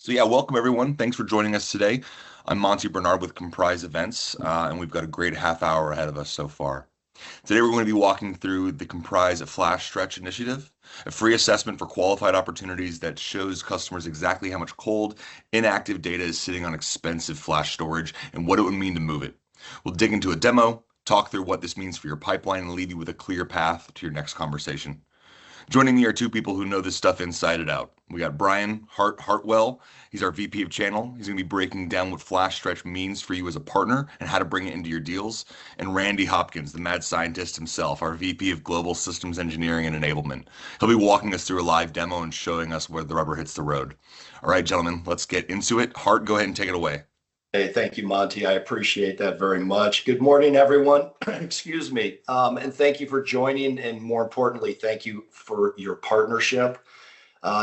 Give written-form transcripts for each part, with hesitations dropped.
So yeah, welcome everyone. Thanks for joining us today. I'm Monty Bernard with Komprise Events, and we've got a great half hour ahead of us so far. Today we're going to be walking through the Komprise Flash Stretch initiative, a free assessment for qualified opportunities that shows customers exactly how much cold, inactive data is sitting on expensive flash storage and what it would mean to move it. We'll dig into a demo, talk through what this means for your pipeline, and leave you with a clear path to your next conversation. Joining me are two people who know this stuff inside and out. We got Brian Hartwell. He's our VP of Channel. He's going to be breaking down what Flash Stretch means for you as a partner and how to bring it into your deals. And Randy Hopkins, the mad scientist himself, our VP of Global Systems Engineering and Enablement. He'll be walking us through a live demo and showing us where the rubber hits the road. All right, gentlemen, let's get into it. Hart, go ahead and take it away. Hey, thank you, Monty. I appreciate that very much. Good morning, everyone. Excuse me. And thank you for joining. And more importantly, thank you for your partnership.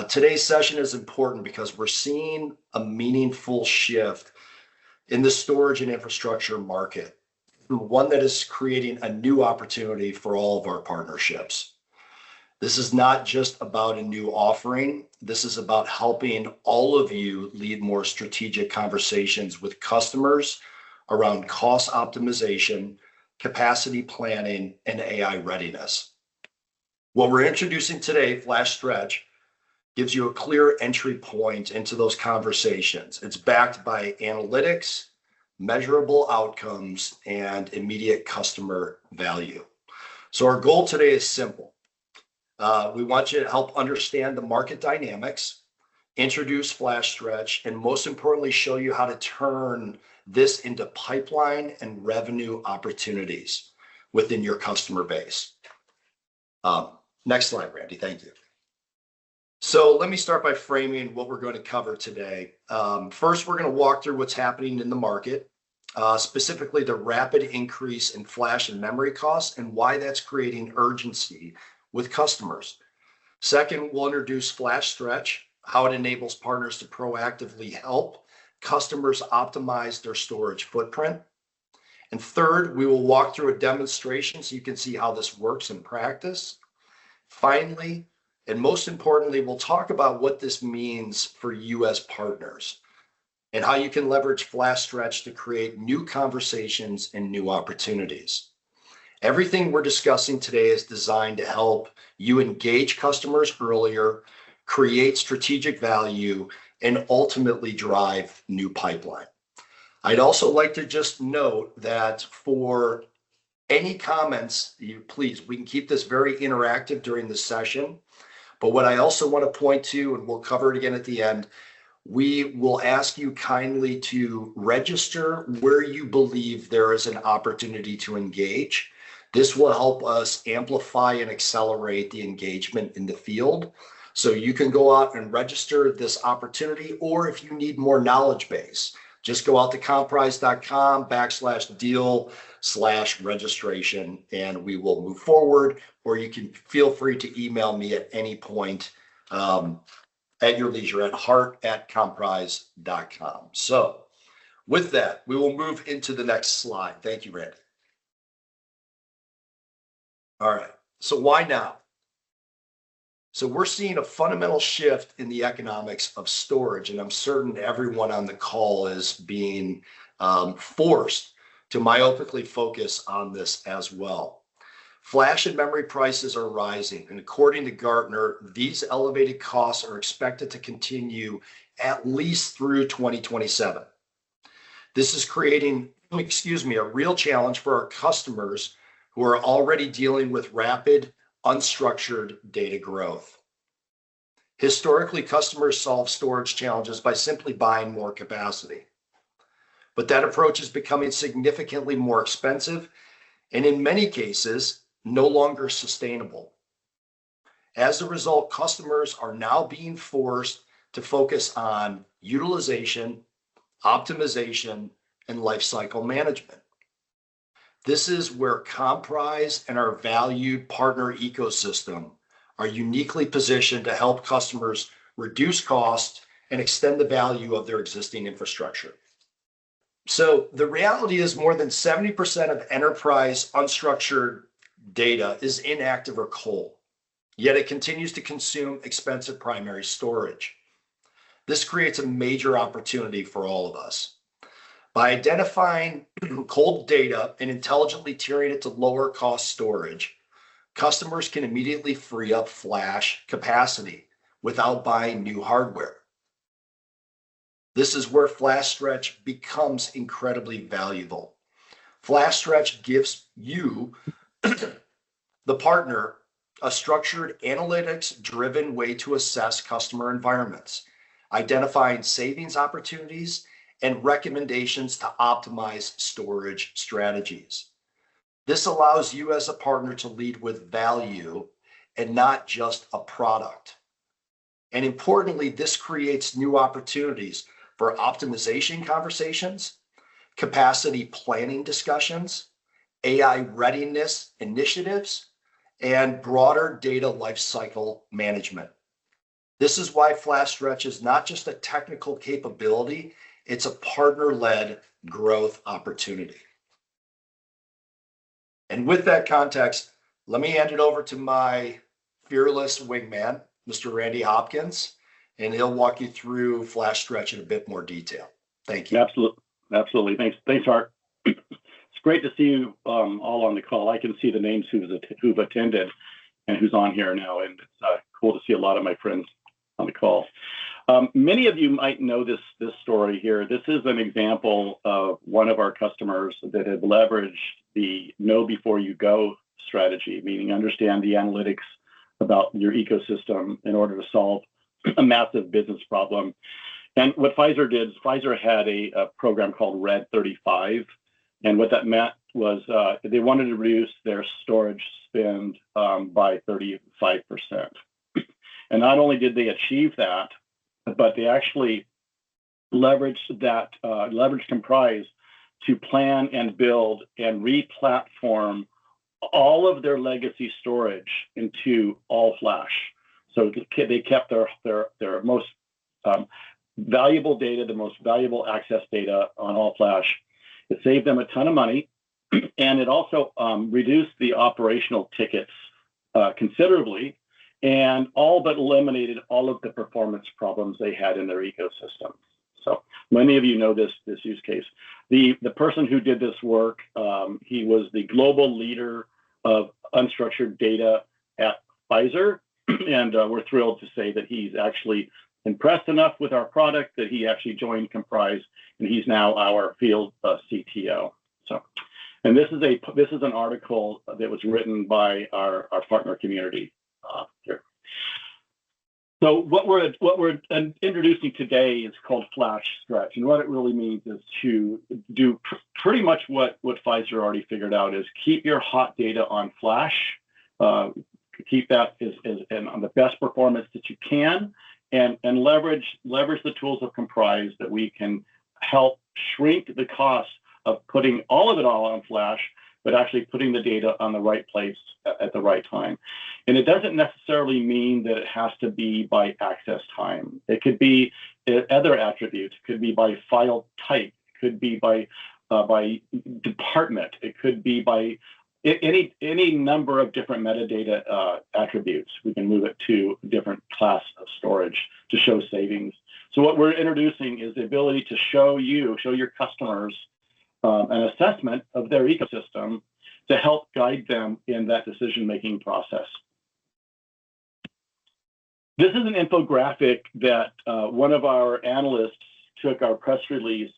Today's session is important because we're seeing a meaningful shift in the storage and infrastructure market, one that is creating a new opportunity for all of our partnerships. This is not just about a new offering. This is about helping all of you lead more strategic conversations with customers around cost optimization, capacity planning, and AI readiness. What we're introducing today, Flash Stretch, gives you a clear entry point into those conversations. It's backed by analytics, measurable outcomes, and immediate customer value. So our goal today is simple. We want you to help understand the market dynamics, introduce Flash Stretch, and most importantly, show you how to turn this into pipeline and revenue opportunities within your customer base. Next slide, Randy. Thank you. So let me start by framing what we're going to cover today. First, we're going to walk through what's happening in the market, specifically the rapid increase in flash and memory costs and why that's creating urgency with customers. Second, we'll introduce Flash Stretch, how it enables partners to proactively help customers optimize their storage footprint. And third, we will walk through a demonstration so you can see how this works in practice. Finally, and most importantly, we'll talk about what this means for you as partners and how you can leverage Flash Stretch to create new conversations and new opportunities. Everything we're discussing today is designed to help you engage customers earlier, create strategic value, and ultimately drive new pipeline. I'd also like to just note that for any comments, please, we can keep this very interactive during the session. But what I also want to point to, and we'll cover it again at the end, we will ask you kindly to register where you believe there is an opportunity to engage. This will help us amplify and accelerate the engagement in the field. So you can go out and register this opportunity, or if you need more knowledge base, just go out to komprise.com/deal/registration, and we will move forward, or you can feel free to email me at any point at your leisure at hart@komprise.com. So with that, we will move into the next slide. Thank you, Randy. All right, so why now? So we're seeing a fundamental shift in the economics of storage, and I'm certain everyone on the call is being forced to myopically focus on this as well. Flash and memory prices are rising, and according to Gartner, these elevated costs are expected to continue at least through 2027. This is creating, a real challenge for our customers who are already dealing with rapid, unstructured data growth. Historically, customers solve storage challenges by simply buying more capacity. But that approach is becoming significantly more expensive and in many cases, no longer sustainable. As a result, customers are now being forced to focus on utilization, optimization, and lifecycle management. This is where Komprise and our valued partner ecosystem are uniquely positioned to help customers reduce costs and extend the value of their existing infrastructure. So the reality is more than 70% of enterprise unstructured data is inactive or cold, yet it continues to consume expensive primary storage. This creates a major opportunity for all of us. By identifying cold data and intelligently tiering it to lower cost storage, customers can immediately free up flash capacity without buying new hardware. This is where Flash Stretch becomes incredibly valuable. Flash Stretch gives you, the partner, a structured, analytics-driven way to assess customer environments, identifying savings opportunities and recommendations to optimize storage strategies. This allows you as a partner to lead with value and not just a product. And importantly, this creates new opportunities for optimization conversations, capacity planning discussions, AI readiness initiatives, and broader data lifecycle management. This is why Flash Stretch is not just a technical capability, it's a partner-led growth opportunity. And with that context, let me hand it over to my fearless wingman, Mr. Randy Hopkins, and he'll walk you through Flash Stretch in a bit more detail. Thank you. Absolutely. Thanks, Art. It's great to see you all on the call. I can see the names who've attended and who's on here now, and it's cool to see a lot of my friends on the call. Many of you might know this story here. This is an example of one of our customers that had leveraged the know before you go strategy, meaning understand the analytics about your ecosystem in order to solve a massive business problem. And what Pfizer did is Pfizer had a program called Red 35. And what that meant was they wanted to reduce their storage spend by 35%. And not only did they achieve that, but they actually leveraged Komprise to plan and build and re-platform all of their legacy storage into all flash. So they kept their most valuable data, the most valuable access data on all flash. It saved them a ton of money, and it also reduced the operational tickets considerably, and all but eliminated all of the performance problems they had in their ecosystem. So many of you know this use case. The person who did this work, he was the global leader of unstructured data at Pfizer, and we're thrilled to say that he's actually impressed enough with our product that he actually joined Komprise, and he's now our field CTO. So, and this is an article that was written by our partner community here. So what we're introducing today is called Flash Stretch, and what it really means is to do pretty much what Pfizer already figured out: is keep your hot data on flash, keep that and on the best performance that you can, and leverage the tools of Komprise that we can help shrink the cost of putting all of it on flash, but actually putting the data on the right place at the right time. And it doesn't necessarily mean that it has to be by access time. It could be other attributes. It could be by file type. It could be by department. It could be by any number of different metadata attributes. We can move it to a different class of storage to show savings. So what we're introducing is the ability to show your customers an assessment of their ecosystem to help guide them in that decision-making process. This is an infographic that one of our analysts took our press release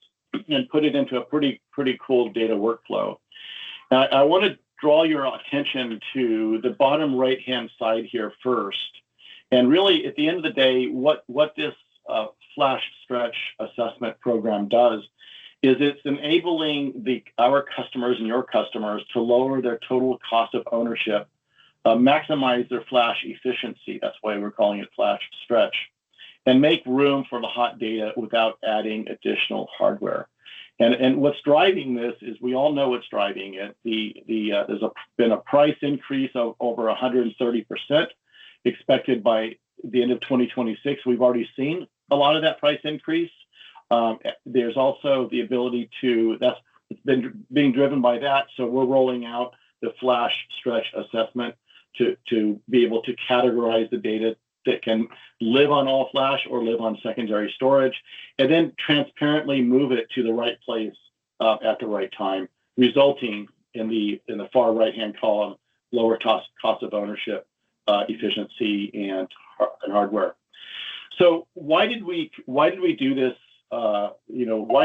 and put it into a pretty cool data workflow. Now, I want to draw your attention to the bottom right-hand side here first. And really, at the end of the day, what this Flash Stretch assessment program does is it's enabling our customers and your customers to lower their total cost of ownership, maximize their flash efficiency. That's why we're calling it Flash Stretch, and make room for the hot data without adding additional hardware. And what's driving this is, we all know what's driving it. There's been a price increase of over 130% expected by the end of 2026. We've already seen a lot of that price increase. There's also the ability it's been being driven by that. So we're rolling out the Flash Stretch assessment to be able to categorize the data that can live on all flash or live on secondary storage, and then transparently move it to the right place at the right time, resulting in the far right-hand column, lower cost of ownership, efficiency, and hardware. So why did we do this? Why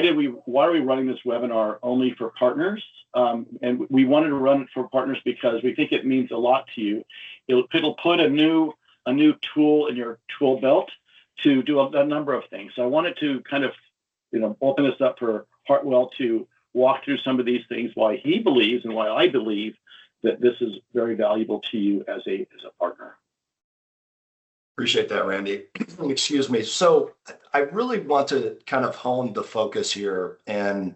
are we running this webinar only for partners? And we wanted to run it for partners because we think it means a lot to you. It'll put a new tool in your tool belt to do a number of things. So I wanted to kind of open this up for Hartwell to walk through some of these things, why he believes and why I believe that this is very valuable to you as a partner. Appreciate that, Randy. Excuse me. So I really want to kind of hone the focus here and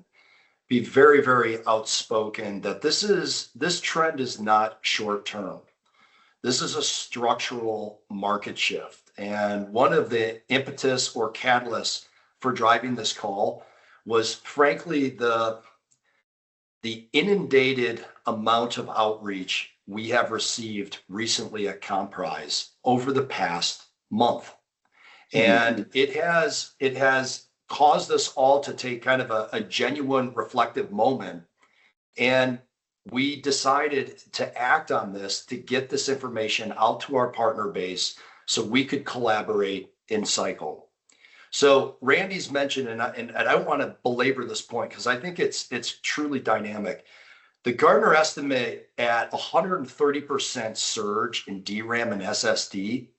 be very, very outspoken that this trend is not short term. This is a structural market shift. And one of the impetus or catalysts for driving this call was frankly the inundated amount of outreach we have received recently at Komprise over the past month. And it has caused us all to take kind of a genuine reflective moment. And we decided to act on this to get this information out to our partner base so we could collaborate in cycle. So Randy's mentioned, and I don't want to belabor this point because I think it's truly dynamic. The Gartner estimate at 130% surge in DRAM and SSD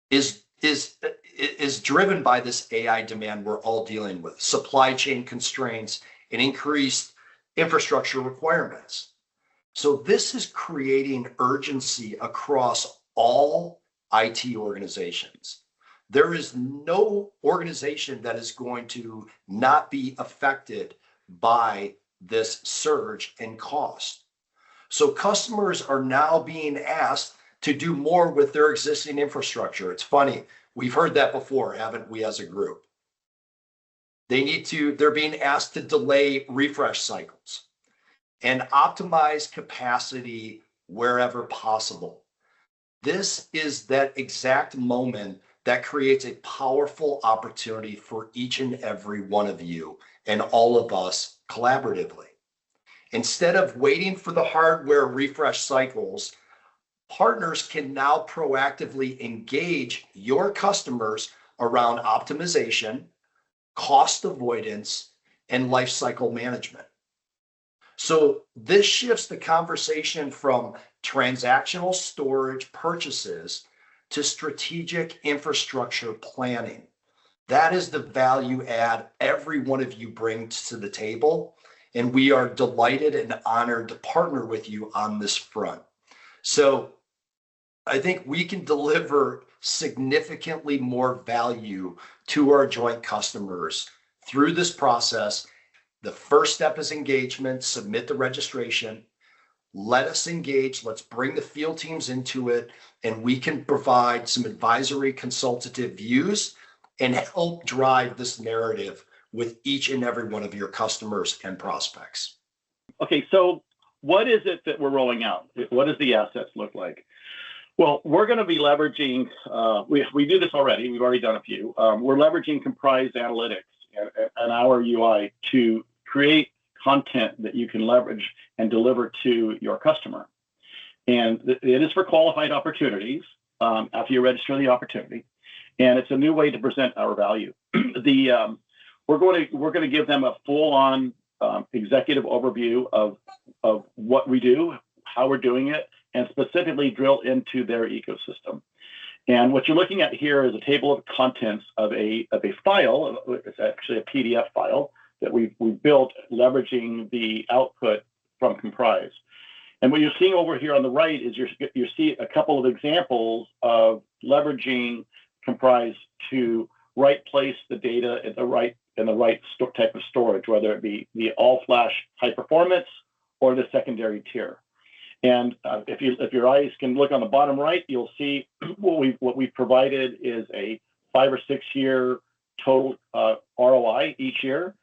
is driven by this AI demand we're all dealing with, supply chain constraints and increased infrastructure requirements. So this is creating urgency across all IT organizations. There is no organization that is going to not be affected by this surge in cost. So customers are now being asked to do more with their existing infrastructure. It's funny, we've heard that before, haven't we, as a group? They're being asked to delay refresh cycles and optimize capacity wherever possible. This is that exact moment that creates a powerful opportunity for each and every one of you and all of us collaboratively. Instead of waiting for the hardware refresh cycles, partners can now proactively engage your customers around optimization, cost avoidance, and lifecycle management. So this shifts the conversation from transactional storage purchases to strategic infrastructure planning. That is the value add every one of you brings to the table, and we are delighted and honored to partner with you on this front. So I think we can deliver significantly more value to our joint customers through this process. The first step is engagement, submit the registration. Let us engage, let's bring the field teams into it, and we can provide some advisory consultative views and help drive this narrative with each and every one of your customers and prospects. Okay, so what is it that we're rolling out? What does the assets look like? Well, we're going to be leveraging, we do this already, we've already done a few. We're leveraging Komprise Analytics and our UI to create content that you can leverage and deliver to your customer. And it is for qualified opportunities after you register the opportunity. And it's a new way to present our value. We're going to give them a full-on executive overview of what we do, how we're doing it, and specifically drill into their ecosystem. And what you're looking at here is a table of contents of a file. It's actually a PDF file that we built leveraging the output from Komprise. And what you're seeing over here on the right is you see a couple of examples of leveraging Komprise to place the data in the right type of storage, whether it be the all-flash high performance or the secondary tier. And if your eyes can look on the bottom right, you'll see what we've provided is a 5 or 6 year total ROI each year.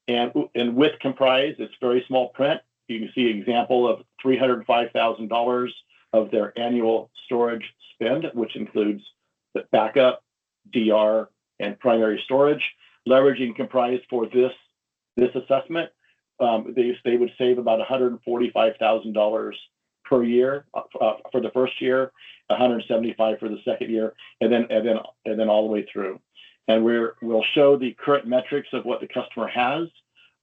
And with Komprise, it's very small print. You can see an example of $305,000 of their annual storage spend, which includes backup, DR, and primary storage. Leveraging Komprise for this assessment, they would save about $145,000 per year for the first year, $175,000 for the second year, and then all the way through. And we'll show the current metrics of what the customer has.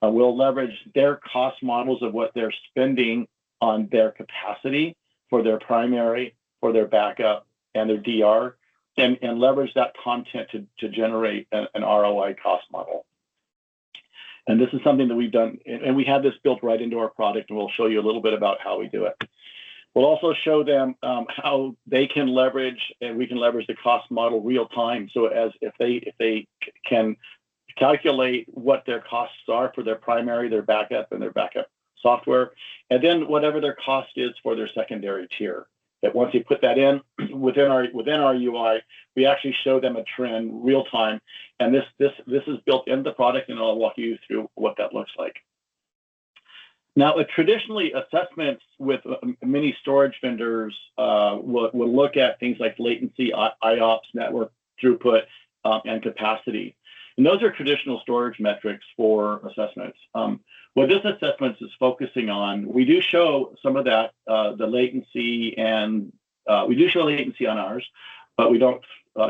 We'll leverage their cost models of what they're spending on their capacity for their primary, for their backup, and their DR, and leverage that content to generate an ROI cost model. And this is something that we've done, and we have this built right into our product, and we'll show you a little bit about how we do it. We'll also show them how they can leverage, and we can leverage the cost model real time. So if they can calculate what their costs are for their primary, their backup, and their backup software, and then whatever their cost is for their secondary tier. That once you put that in within our UI, we actually show them a trend real time, and this is built into the product, and I'll walk you through what that looks like. Now, traditionally, assessments with many storage vendors will look at things like latency, IOPS, network throughput, and capacity. And those are traditional storage metrics for assessments. What this assessment is focusing on, we do show some of that, the latency, and we do show latency on ours, but we don't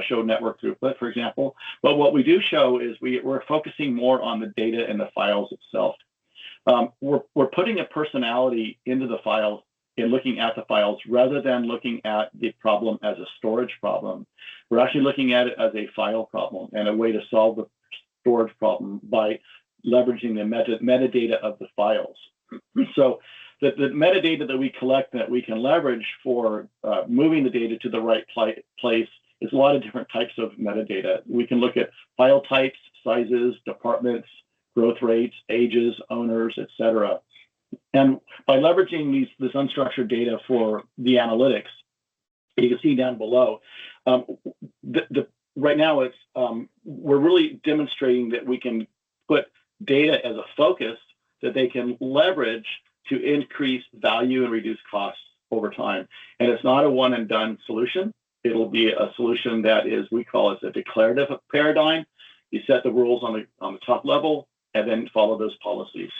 show network throughput, for example. But what we do show is we're focusing more on the data and the files itself. We're putting a personality into the files in looking at the files rather than looking at the problem as a storage problem. We're actually looking at it as a file problem and a way to solve the storage problem by leveraging the metadata of the files. So the metadata that we collect that we can leverage for moving the data to the right place is a lot of different types of metadata. We can look at file types, sizes, departments, growth rates, ages, owners, etc. And by leveraging this unstructured data for the analytics, you can see down below, right now it's we're really demonstrating that we can put data as a focus that they can leverage to increase value and reduce costs over time. And it's not a one and done solution. It'll be a solution that is, we call it a declarative paradigm. You set the rules on the top level and then follow those policies.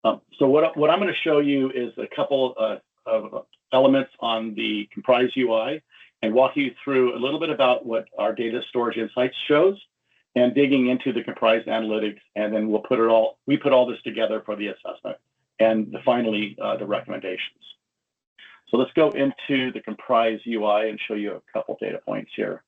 So what I'm going to show you is a couple of elements on the Komprise UI and walk you through a little bit about what our data storage insights shows and digging into the Komprise analytics, and then we put all this together for the assessment and finally the recommendations. So let's go into the Komprise UI and show you a couple data points here.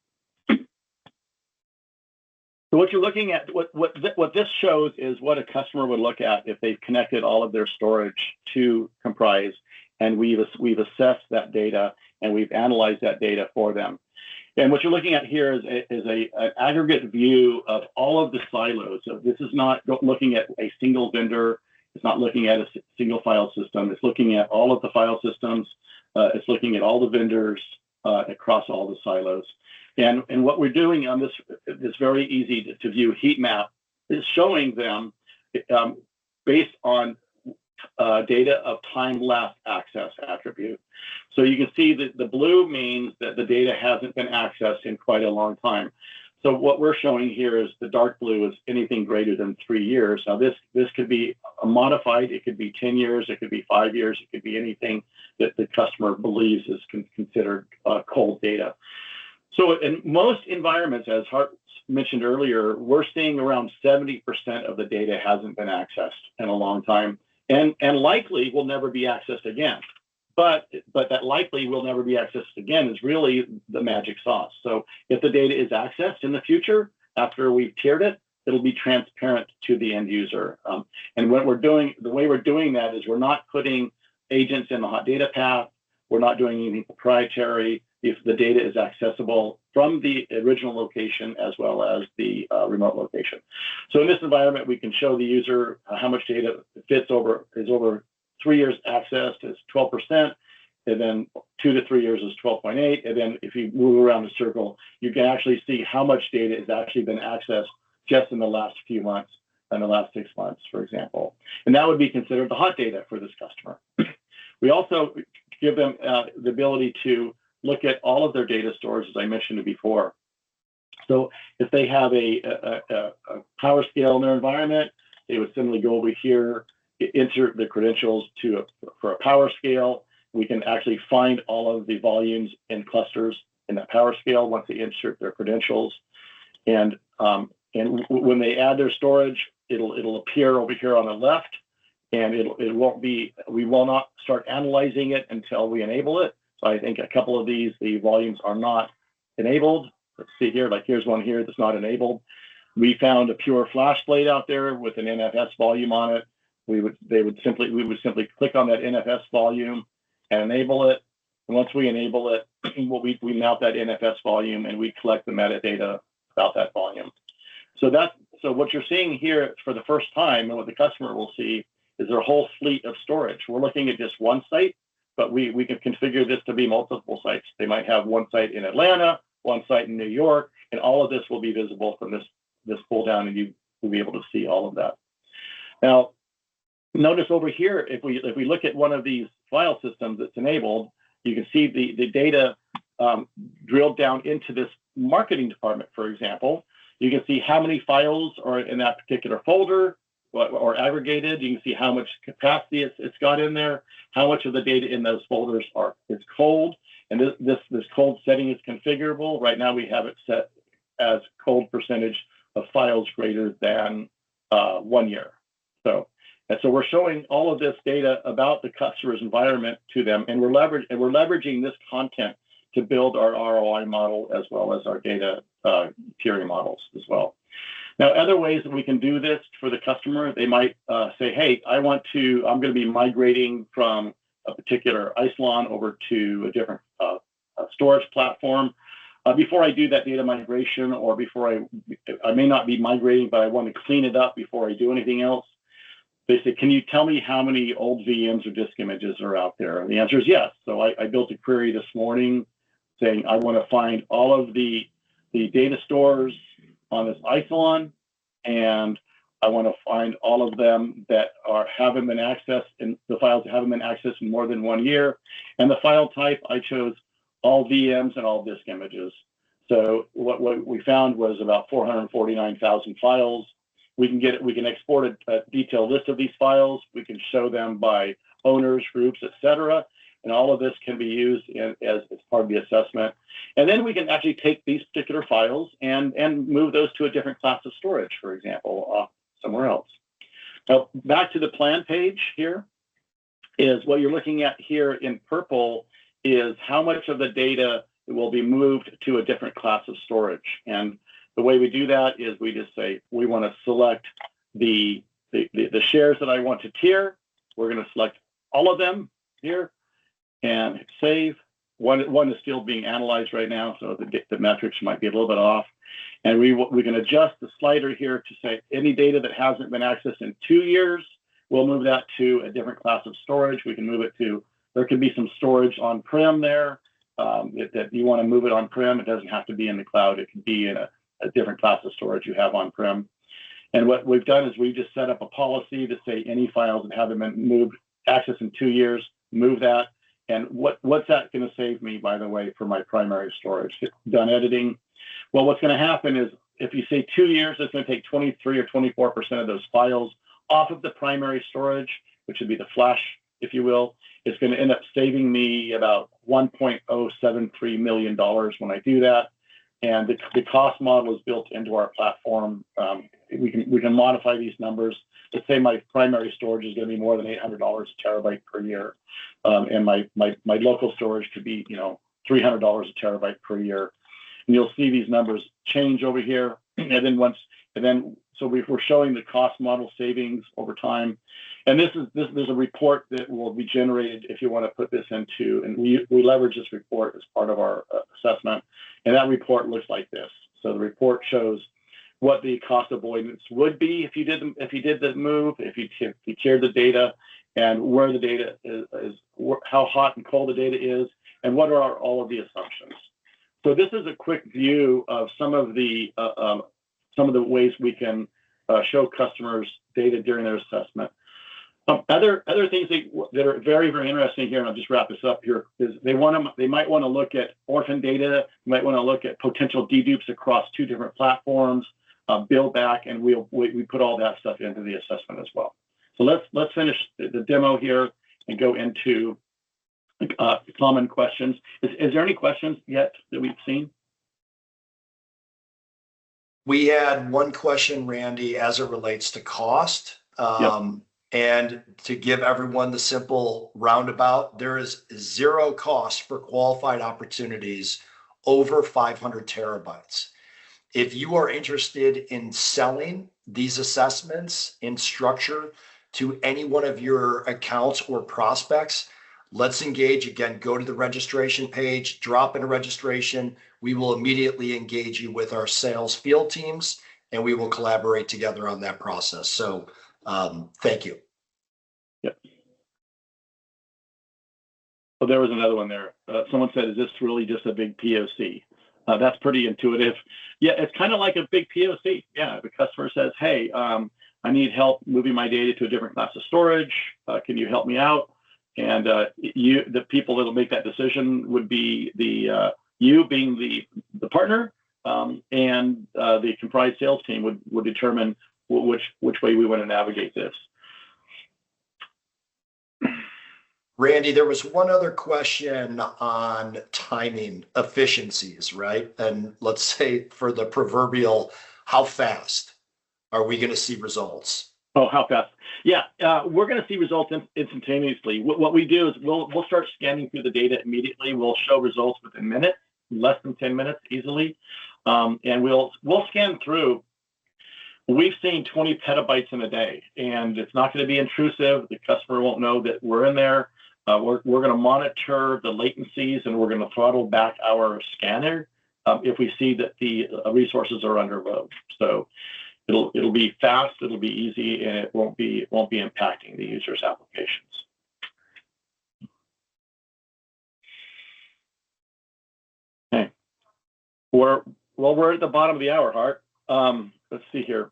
So what you're looking at, what this shows is what a customer would look at if they've connected all of their storage to Komprise, and we've assessed that data and we've analyzed that data for them. And what you're looking at here is an aggregate view of all of the silos. So this is not looking at a single vendor. It's not looking at a single file system. It's looking at all of the file systems. It's looking at all the vendors across all the silos. And what we're doing on this very easy to view heat map is showing them based on data of time left access attribute. So you can see that the blue means that the data hasn't been accessed in quite a long time. So what we're showing here is the dark blue is anything greater than 3 years. Now this could be modified. It could be 10 years. It could be 5 years. It could be anything that the customer believes is considered cold data. So in most environments, as Hart mentioned earlier, we're seeing around 70% of the data hasn't been accessed in a long time, and likely will never be accessed again. But that likely will never be accessed again is really the magic sauce. So if the data is accessed in the future, after we've tiered it, it'll be transparent to the end user. And what we're doing, the way we're doing that is we're not putting agents in the hot data path. We're not doing anything proprietary. If the data is accessible from the original location as well as the remote location. So in this environment, we can show the user how much data is over 3 years accessed is 12%, and then 2 to 3 years is 12.8. And then if you move around the circle, you can actually see how much data has actually been accessed just in the last few months and the last 6 months, for example. And that would be considered the hot data for this customer. We also give them the ability to look at all of their data stores, as I mentioned before. So if they have a power scale in their environment, they would simply go over here, insert the credentials for a power scale. We can actually find all of the volumes and clusters in that power scale once they insert their credentials. And when they add their storage, it'll appear over here on the left, and we will not start analyzing it until we enable it. So I think a couple of the volumes are not enabled. Let's see here, like here's one here that's not enabled. We found a pure flash blade out there with an NFS volume on it. We would simply click on that NFS volume and enable it. And once we enable it, we mount that NFS volume and we collect the metadata about that volume. So what you're seeing here for the first time, and what the customer will see, is their whole fleet of storage. We're looking at just one site, but we can configure this to be multiple sites. They might have one site in Atlanta, one site in New York, and all of this will be visible from this pull down, and you will be able to see all of that. Now, notice over here, if we look at one of these file systems that's enabled, you can see the data drilled down into this marketing department, for example. You can see how many files are in that particular folder or aggregated. You can see how much capacity it's got in there, how much of the data in those folders is cold. And this cold setting is configurable. Right now we have it set as cold percentage of files greater than 1 year. So we're showing all of this data about the customer's environment to them, and we're leveraging this content to build our ROI model as well as our data tiering models as well. Now, other ways that we can do this for the customer, they might say, hey, I'm going to be migrating from a particular Isilon over to a different storage platform. Before I do that data migration, or before I may not be migrating, but I want to clean it up before I do anything else. They say, can you tell me how many old VMs or disk images are out there? And the answer is yes. So I built a query this morning saying I want to find all of the data stores on this Isilon, and I want to find all of them that haven't been accessed, and the files that haven't been accessed in more than 1 year. And the file type, I chose all VMs and all disk images. So what we found was about 449,000 files. We can export a detailed list of these files. We can show them by owners, groups, etc. And all of this can be used as part of the assessment. And then we can actually take these particular files and move those to a different class of storage, for example, somewhere else. Now, back to the plan page here, is what you're looking at here in purple is how much of the data will be moved to a different class of storage. And the way we do that is we just say, we want to select the shares that I want to tier. We're going to select all of them here and hit save. One is still being analyzed right now, so the metrics might be a little bit off. And we can adjust the slider here to say any data that hasn't been accessed in 2 years, we'll move that to a different class of storage. We can move it to, there could be some storage on-prem there. If you want to move it on-prem, it doesn't have to be in the cloud. It can be in a different class of storage you have on-prem. And what we've done is we just set up a policy to say any files that haven't been moved, accessed in 2 years, move that. And what's that going to save me, by the way, for my primary storage? Done editing. Well, what's going to happen is if you say 2 years, it's going to take 23 or 24% of those files off of the primary storage, which would be the flash, if you will. It's going to end up saving me about $1.073 million when I do that. And the cost model is built into our platform. We can modify these numbers. Let's say my primary storage is going to be more than $800 a terabyte per year, and my local storage could be $300 a terabyte per year. And you'll see these numbers change over here. So we're showing the cost model savings over time. And there's a report that will be generated if you want to put this into, and we leverage this report as part of our assessment. And that report looks like this. So the report shows what the cost avoidance would be if you did the move, if you tiered the data, and where the data is, how hot and cold the data is, and what are all of the assumptions. So this is a quick view of some of the ways we can show customers data during their assessment. Other things that are very, very interesting here, and I'll just wrap this up here, is they might want to look at orphan data, they might want to look at potential dedupes across 2 different platforms, build back, and we put all that stuff into the assessment as well. So let's finish the demo here and go into common questions. Is there any questions yet that we've seen? We had one question, Randy, as it relates to cost. Yep. And to give everyone the simple roundabout, there is 0 cost for qualified opportunities over 500 terabytes. If you are interested in selling these assessments in structure to any one of your accounts or prospects, let's engage. Again, go to the registration page, drop in a registration. We will immediately engage you with our sales field teams, and we will collaborate together on that process. So thank you. Yep. Well, there was another one there. Someone said, is this really just a big POC? That's pretty intuitive. Yeah, it's kind of like a big POC. Yeah, the customer says, hey, I need help moving my data to a different class of storage. Can you help me out? And the people that will make that decision would be you being the partner, and the Komprise sales team would determine which way we want to navigate this. Randy, there was one other question on timing efficiencies, right? And let's say for the proverbial, how fast are we going to see results? Oh, how fast? Yeah, we're going to see results instantaneously. What we do is we'll start scanning through the data immediately. We'll show results within minutes, less than 10 minutes easily, and we'll scan through. We've seen 20 petabytes in a day, and it's not going to be intrusive. The customer won't know that we're in there. We're going to monitor the latencies, and we're going to throttle back our scanner if we see that the resources are under load. So it'll be fast, it'll be easy, and it won't be impacting the user's applications. Okay. We're at the bottom of the hour, Hart. Let's see here.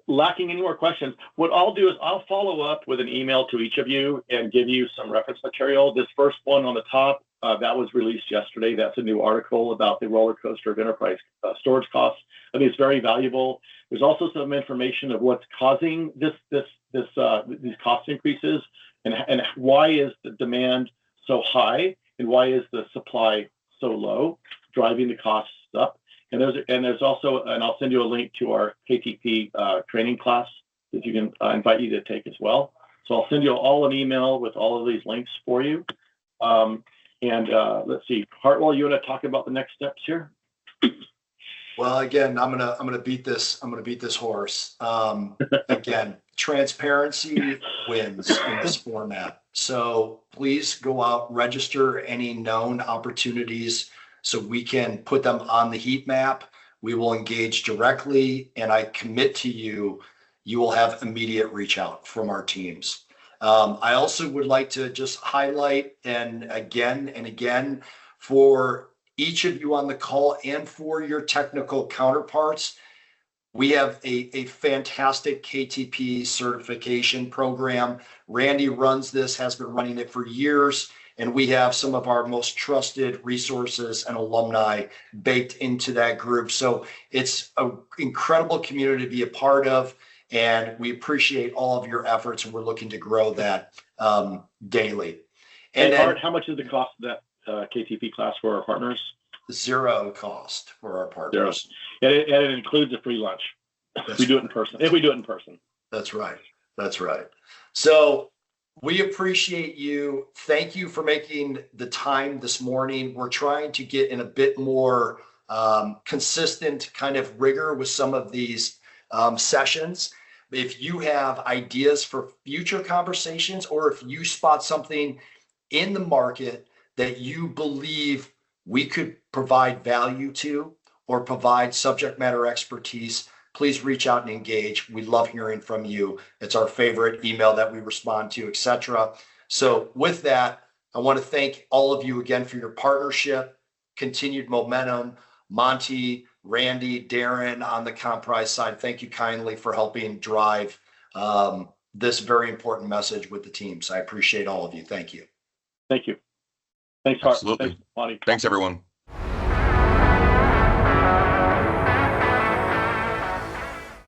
Lacking any more questions, what I'll do is I'll follow up with an email to each of you and give you some reference material. This first one on the top, that was released yesterday. That's a new article about the roller coaster of enterprise storage costs. I think it's very valuable. There's also some information of what's causing these cost increases, and why is the demand so high, and why is the supply so low, driving the costs up. And there's also, and I'll send you a link to our KTP training class that you can invite you to take as well. So I'll send you all an email with all of these links for you. Let's see, Hartwell, you want to talk about the next steps here? Well, again, I'm gonna beat this horse. Again, transparency wins in this format. So please go out, register any known opportunities so we can put them on the heat map. We will engage directly, and I commit to you will have immediate reach out from our teams. I also would like to just highlight, and again, for each of you on the call and for your technical counterparts, we have a fantastic KTP certification program. Randy runs this, has been running it for years, and we have some of our most trusted resources and alumni baked into that group. So it's an incredible community to be a part of, and we appreciate all of your efforts, and we're looking to grow that daily. And Art, how much is the cost of that KTP class for our partners? 0 cost for our partners. 0. And it includes a free lunch. If we do it in person. That's right. So we appreciate you. Thank you for making the time this morning. We're trying to get in a bit more consistent kind of rigor with some of these sessions. If you have ideas for future conversations, or if you spot something in the market that you believe we could provide value to, or provide subject matter expertise, please reach out and engage. We love hearing from you. It's our favorite email that we respond to, etc. So with that, I want to thank all of you again for your partnership, continued momentum. Monty, Randy, Darren on the Komprise side, thank you kindly for helping drive this very important message with the team. So I appreciate all of you. Thank you. Thank you. Thanks, Hart. Absolutely. Thanks, Monty. Thanks, everyone.